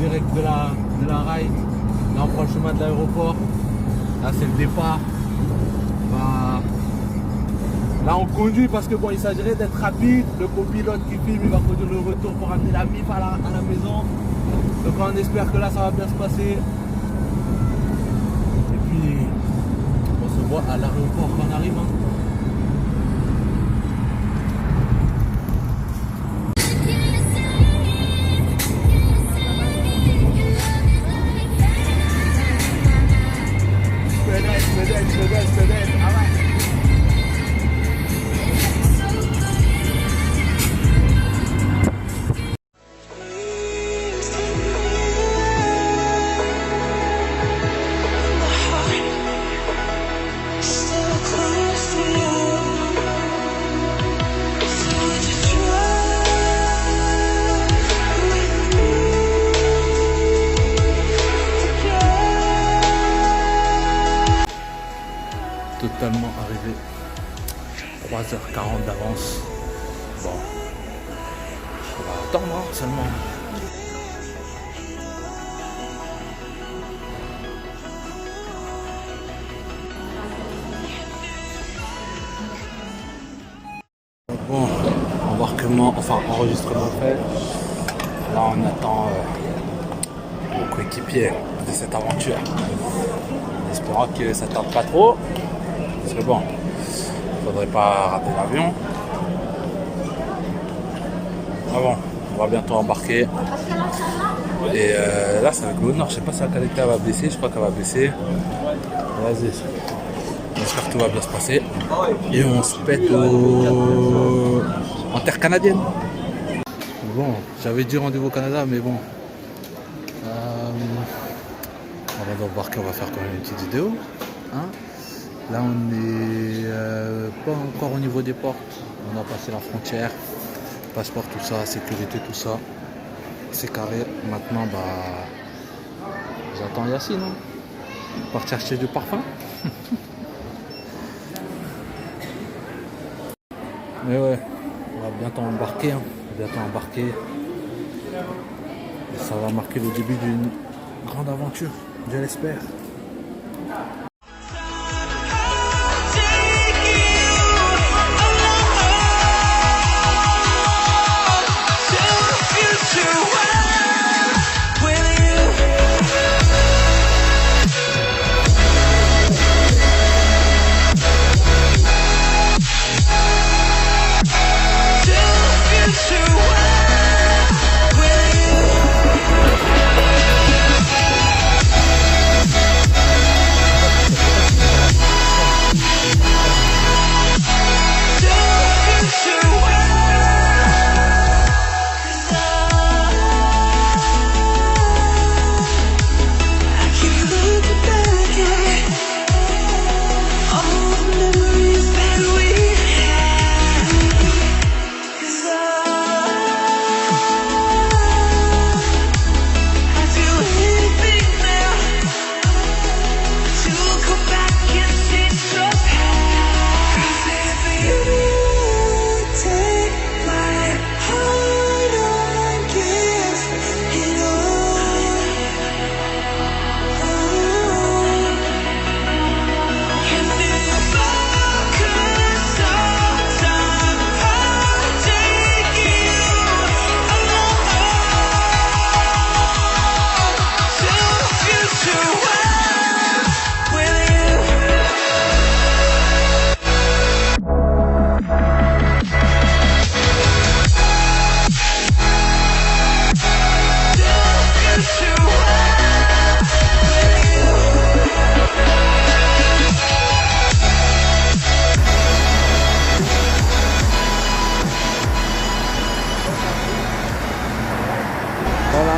direct de la rail. Là on prend le chemin de l'aéroport. Là c'est le départ. Bah, là on conduit parce que bon, il s'agirait d'être rapide. Le copilote qui filme, il va conduire le retour pour amener la MIF à la maison. Donc on espère que là ça va bien se passer. Et puis on se voit à l'aéroport quand on arrive. Hein. Totalement arrivé 3h40 d'avance. Bon, on va attendre hein, seulement. Bon, embarquement, enfin enregistrement fait. Là on attend mon coéquipier de cette aventure. En espérant que ça tarde pas trop. Parce que bon, faudrait pas rater l'avion. Ah bon, on va bientôt embarquer. Et là c'est avec l'honneur, je sais pas si la qualité va baisser, je crois qu'elle va baisser. Vas-y. J'espère que tout va bien se passer. Et on se pète en terre canadienne. Bon, j'avais dit rendez-vous au Canada, mais bon. Avant d'embarquer, on va faire quand même une petite vidéo. Hein. Là on est pas encore au niveau des portes, on a passé la frontière, passeport, tout ça, sécurité, tout ça, c'est carré. Maintenant bah j'attends Yacine, hein. Partir acheter du parfum. Mais ouais, on va bientôt embarquer, hein. Et ça va marquer le début d'une grande aventure, je l'espère.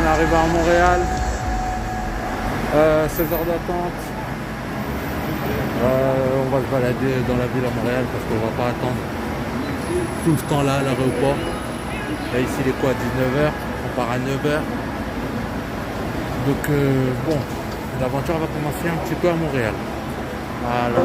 Arrivé à Montréal, 16 heures d'attente. On va se balader dans la ville à Montréal parce qu'on va pas attendre tout ce temps là à l'aéroport. Là ici il est quoi, 19h, on part à 9h. Donc bon, l'aventure va commencer un petit peu à Montréal. Voilà.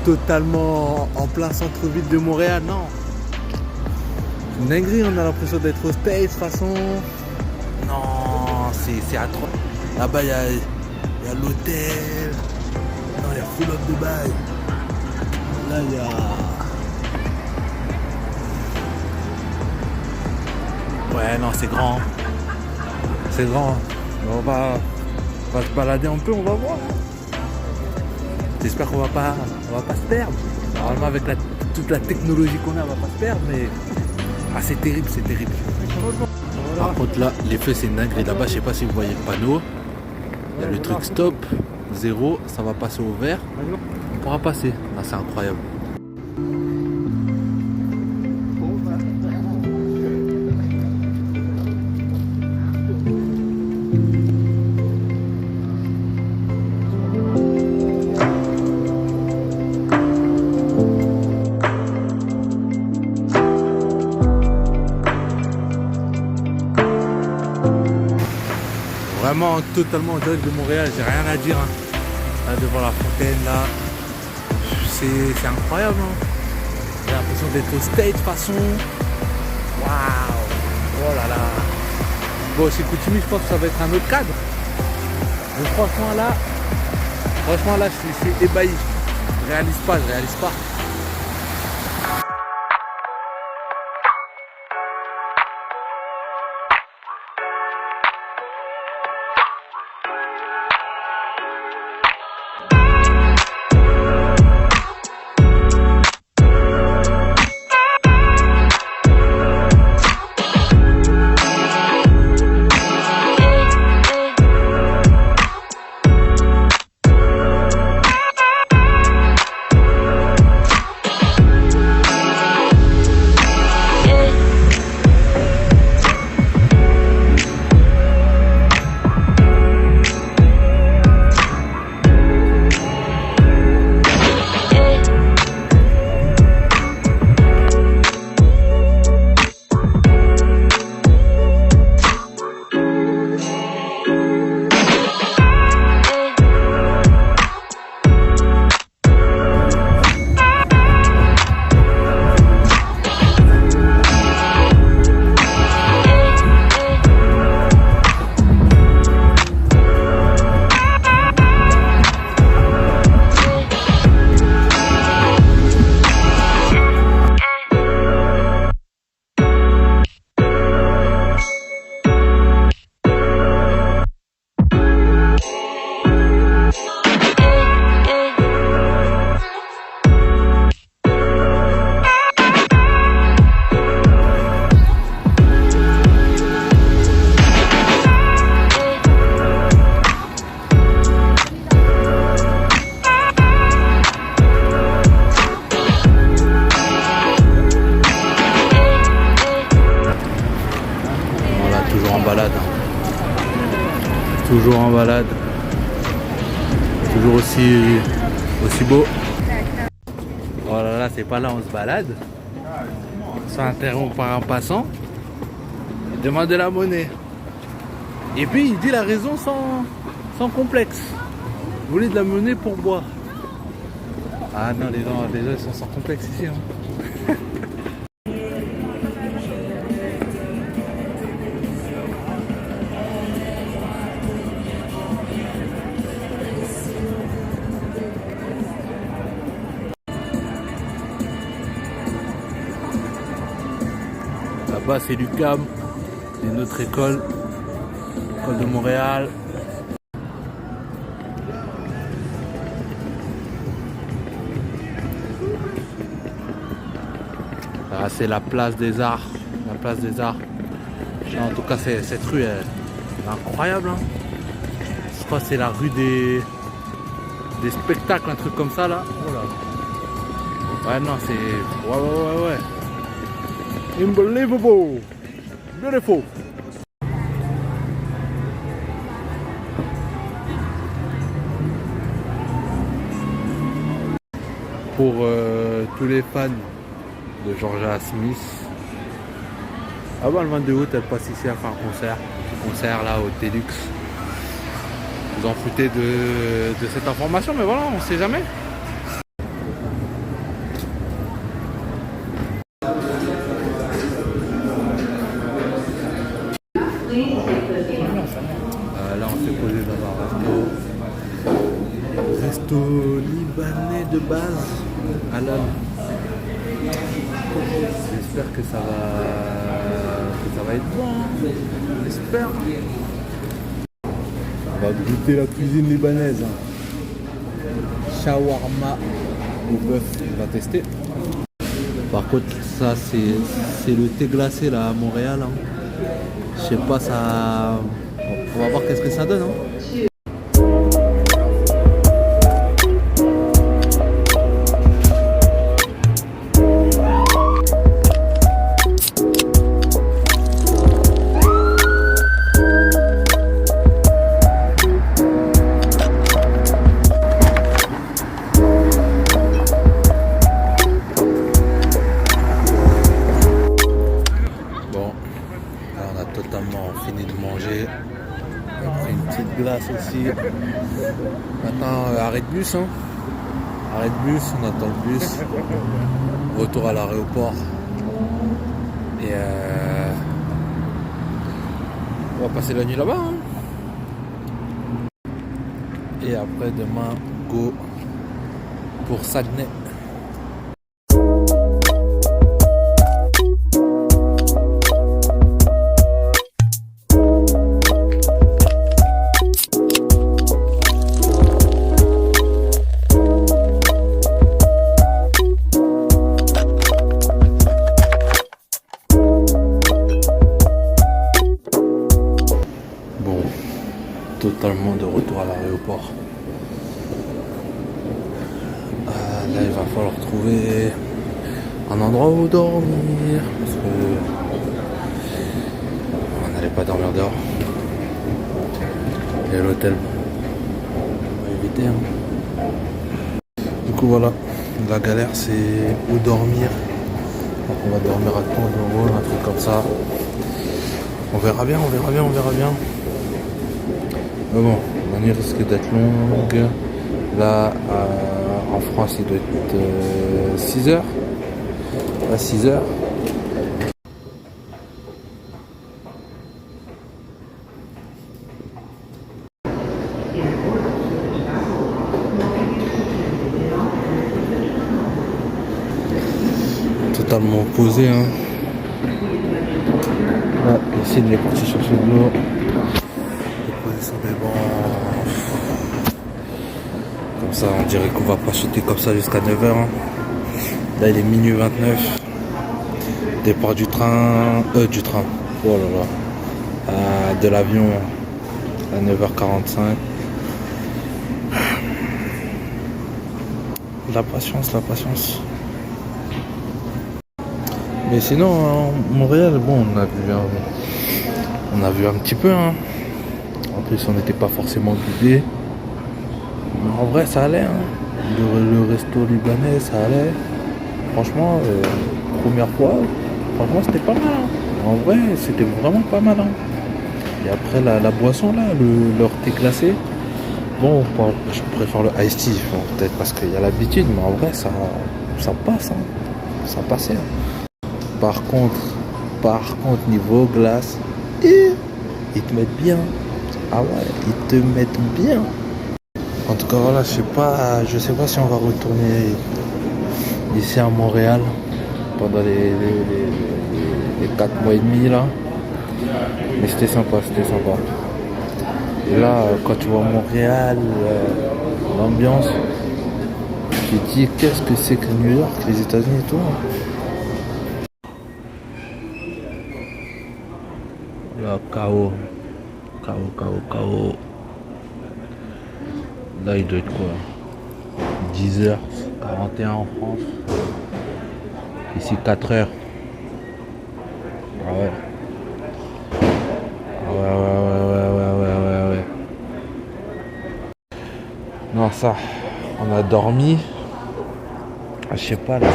totalement en plein centre-ville de Montréal, non. Une dinguerie, on a l'impression d'être au States, de toute façon. Non, c'est atroce. Là-bas, il y a l'hôtel. Non, il y a Full of Dubai. Là, il y a... Ouais, non, c'est grand. C'est grand. On va se balader un peu, on va voir. J'espère qu'on va pas se perdre. Normalement, avec toute la technologie qu'on a, on va pas se perdre, mais c'est terrible, c'est terrible. Par contre, là, les feux, c'est une dinguerie. Là-bas, je sais pas si vous voyez le panneau. Il y a le truc stop, 0, ça va passer au vert. On pourra passer. Là, c'est incroyable. Vraiment totalement en direct de Montréal, j'ai rien à dire. Là, devant la fontaine là, c'est incroyable. J'ai l'impression d'être au States de toute façon. Waouh, oh là là. Bon, c'est coutumier, je pense que ça va être un autre cadre. Mais franchement là, je suis ébahi. Je réalise pas. Toujours en balade. Toujours aussi beau. Oh là là, c'est pas là on se balade. On se fait interrompre par un passant. Il demande de la monnaie. Et puis il dit la raison sans complexe. Vous voulez de la monnaie pour boire. Ah non, les gens ils sont sans complexe ici. Là-bas c'est l'UQAM, c'est notre école de Montréal. Là c'est la place des Arts, En tout cas cette rue est incroyable. Je crois que c'est la rue des spectacles, un truc comme ça là. Oh là. Ouais non c'est... Ouais. Unbelievable! Beautiful! Pour tous les fans de Georgia Smith, avant le 22 août, elle passe ici à faire un concert là au Deluxe. Vous en foutez de cette information, mais voilà, on sait jamais. Là, on s'est posé dans un resto libanais de base à l'âme. J'espère que ça va être bon. J'espère. On va goûter la cuisine libanaise. Shawarma au bœuf, on va tester. Par contre, ça c'est le thé glacé là à Montréal. Hein. Je sais pas, ça. On va voir qu'est-ce que ça donne. Hein. Totalement fini de manger. On a pris une petite glace aussi. Maintenant, arrêt de bus. Hein. Arrêt de bus, on attend le bus. Retour à l'aéroport. Et on va passer la nuit là-bas. Hein. Et après, demain, go pour Saguenay. Totalement de retour à l'aéroport. Là, il va falloir trouver un endroit où dormir parce que on n'allait pas dormir dehors. Et l'hôtel, on va éviter. Hein. Du coup, voilà, la galère c'est où dormir. Donc, on va dormir à Pont de Rôle, un truc comme ça. On verra bien. Mais bon, la nuit risque d'être longue. Là, en France, il doit être 6 heures. À 6 heures. Totalement opposé. Hein. Là, ici, il est parti chercher de l'eau. Sur des bancs. Comme ça, on dirait qu'on va pas chuter comme ça jusqu'à 9h. Hein. Là, il est minuit 29. Départ du train. Oh là là. De l'avion à 9h45. La patience. Mais sinon, hein, Montréal, bon, on a vu un petit peu. Hein. En plus, on n'était pas forcément guidé. Mais en vrai, ça allait. Hein. Le resto libanais, ça allait. Franchement, première fois, franchement, c'était pas mal. Hein. En vrai, c'était vraiment pas mal. Hein. Et après, la boisson, là, leur thé glacé. Bon, je préfère le iced tea. Bon, peut-être parce qu'il y a l'habitude, mais en vrai, ça passe. Hein. Ça passait. Hein. Par contre, niveau glace, ils te mettent bien. Ah ouais, ils te mettent bien. En tout cas, voilà, je sais pas si on va retourner ici à Montréal pendant les 4 mois et demi là. Mais c'était sympa. Et là, quand tu vois Montréal, l'ambiance, tu te dis qu'est-ce que c'est que New York, les États-Unis et tout. Là, KO. Là, il doit être quoi 10h41 en France. Ici, 4h. Ah ouais. Ouais. Non, ça, on a dormi. Je sais pas, là,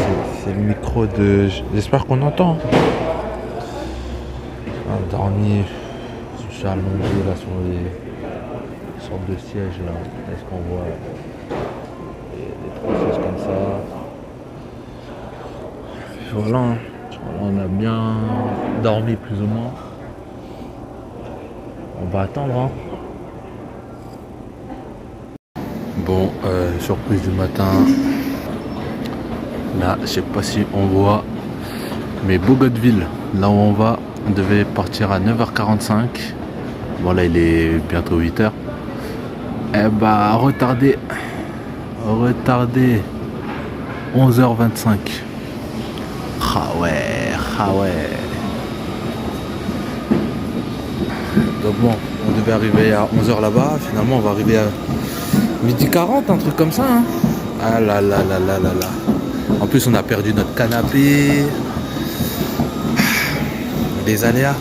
c'est le micro de... J'espère qu'on entend. On a dormi... Je suis allongé là sur les sortes de sièges là. Est-ce qu'on voit des choses comme ça? Voilà, on a bien dormi plus ou moins. On va attendre, hein. Bon, surprise du matin. Là, je sais pas si on voit, mais Bogotville, là où on va, on devait partir à 9h45. Bon, là, il est bientôt 8h. Eh bah, retardé 11h25. Ah ouais. Donc bon, on devait arriver à 11h là-bas. Finalement, on va arriver à 12h40, un truc comme ça, hein. Ah là là là là là là. En plus, on a perdu notre canapé. Les aléas.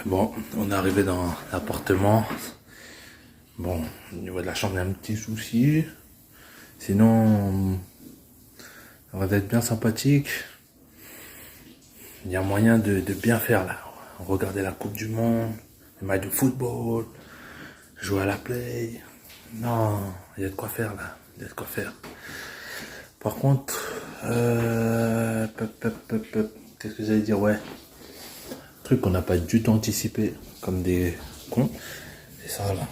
Bon, on est arrivé dans l'appartement. Bon, au niveau de la chambre, il y a un petit souci. Sinon, ça va être bien sympathique. Il y a moyen de bien faire là. Regarder la Coupe du Monde, les matchs de football, jouer à la play. Non, il y a de quoi faire là. Il y a de quoi faire. Par contre, qu'est-ce que j'allais dire? Ouais. Truc qu'on n'a pas du tout anticipé, comme des cons. C'est ça là.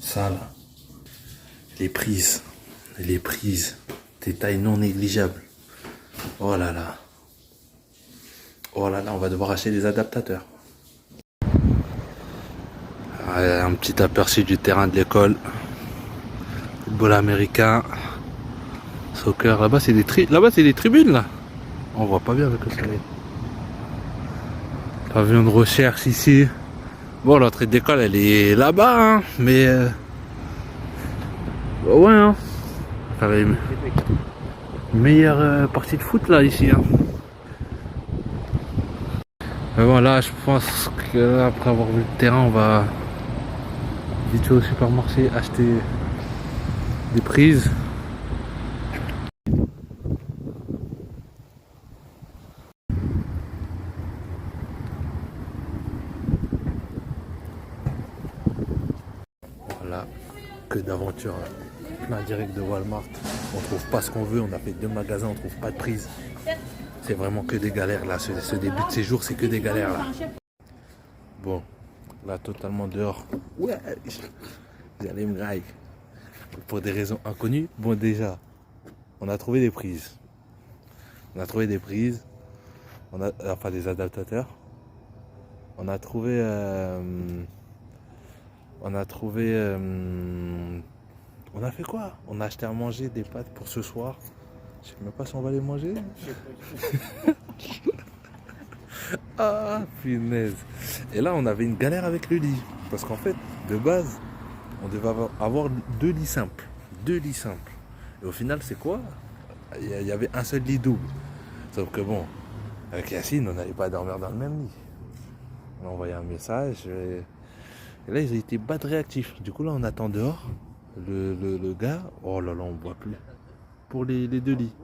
Ça là. Les prises. Détail non négligeable. Oh là là. Oh là là, on va devoir acheter des adaptateurs. Un petit aperçu du terrain de l'école. Football américain. Soccer. Là-bas c'est des tribunes là. On voit pas bien avec le soleil. Pavillon de recherche ici. Bon, l'entrée d'école elle est là-bas, hein, mais ouais, hein. Enfin, meilleure partie de foot là ici, hein. Mais bon, là je pense que après avoir vu le terrain, on va vite fait au supermarché acheter des prises. Voilà, que d'aventure. Plein direct de Walmart. On trouve pas ce qu'on veut, on a fait 2 magasins, on trouve pas de prise. C'est vraiment que des galères là, ce début de séjour c'est que des galères là. Bon, là totalement dehors. Ouais, vous allez me railler. Pour des raisons inconnues. Bon déjà, on a trouvé des prises. Enfin des adaptateurs. On a trouvé on a fait quoi? On a acheté à manger des pâtes pour ce soir. Je sais même pas si on va les manger. Ah, punaise. Et là, on avait une galère avec le lit. Parce qu'en fait, de base, on devait avoir deux lits simples. Deux lits simples. Et au final, c'est quoi? Il y avait un seul lit double. Sauf que bon, avec Yacine, on n'allait pas dormir dans le même lit. On a envoyé un message. Et là, ils ont été bad réactifs. Du coup, là, on attend dehors. Le gars, oh là là, on ne voit plus. Pour les deux lits.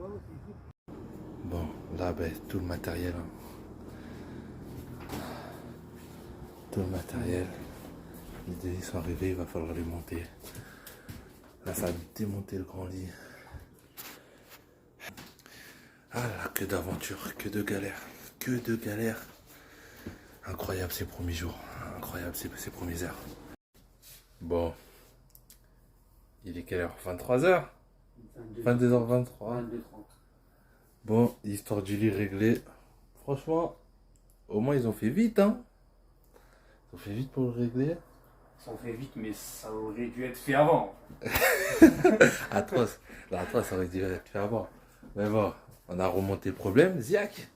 Bon, là, ben, tout le matériel. Hein. Tout le matériel. Les deux lits sont arrivés, il va falloir les monter. Là, ça a démonté le grand lit. Ah là, que d'aventures, que de galères. Que de galères. Incroyable ces premiers jours. Incroyable ces premières heures. Bon. Il est quelle heure? 23h? 22h23. 22h30. Bon, histoire du lit réglé. Franchement, au moins ils ont fait vite, hein. Ils ont fait vite pour le régler. Ça en fait vite, mais ça aurait dû être fait avant. Atroce. Là, atroce, ça aurait dû être fait avant. Mais bon, on a remonté le problème. Ziac.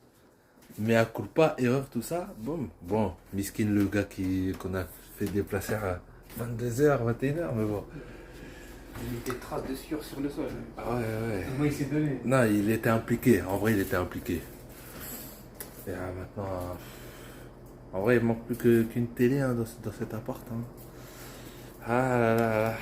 Mais à culpa, erreur, tout ça. Boum. Bon, miskin le gars qu'on a fait déplacer à 22h, 21h. Mais bon. Il y a des traces de sueur sur le sol. Ah ouais, ouais. Comment il s'est donné? Non, il était impliqué. En vrai, il était impliqué. Et maintenant, en vrai, il manque plus qu'une télé hein, dans cet appart. Hein. Ah là là là.